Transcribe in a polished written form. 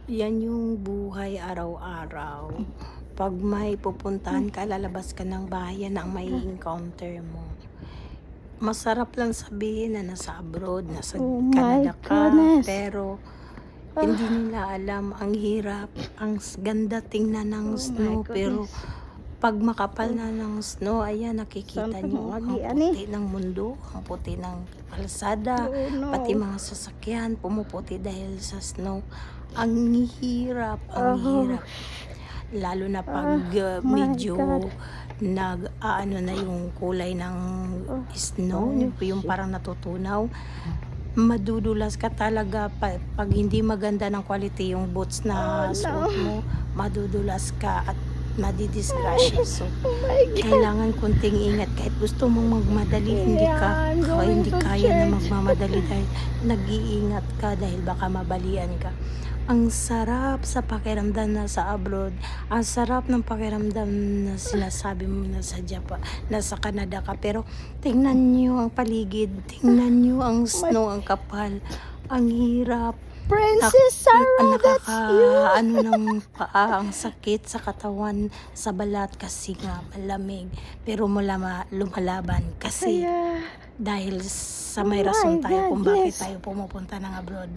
Yan yung buhay araw-araw. Pag may pupuntahan ka, lalabas ka ng bahay, yan ang may encounter mo. Masarap lang sabihin na nasa abroad, nasa Oh my Canada ka, goodness. pero hindi nila alam ang hirap, ang ganda tingnan ng snow, pero pag makapal na ng snow, ayan, nakikita nyo ang puti ng mundo, ang puti ng kalsada, pati mga sasakyan, pumuputi dahil sa snow. Ang hirap, ang hirap. Lalo na pag medyo nag-aano na yung kulay ng snow, yung parang natutunaw, madudulas ka talaga. Pag hindi maganda ng quality yung boots na suot mo, madudulas ka at madidisgrasya. So, kailangan konting ingat. Kahit gusto mong magmadali, hindi kaya na magmamadali dahil nag-iingat ka dahil baka mabalian ka. Ang sarap sa pakiramdam na sa abroad. Ang sarap ng pakiramdam na sinasabi mo na sa Japan, nasa Canada ka. Pero tingnan nyo ang paligid, tingnan nyo ang snow, ang kapal, ang hirap. Princess Sarah, that's you. Ano ng paa, ang sakit sa katawan, sa balat kasi nga malamig. Pero lumalaban kasi dahil sa may rason tayo kung bakit tayo pumupunta ng abroad.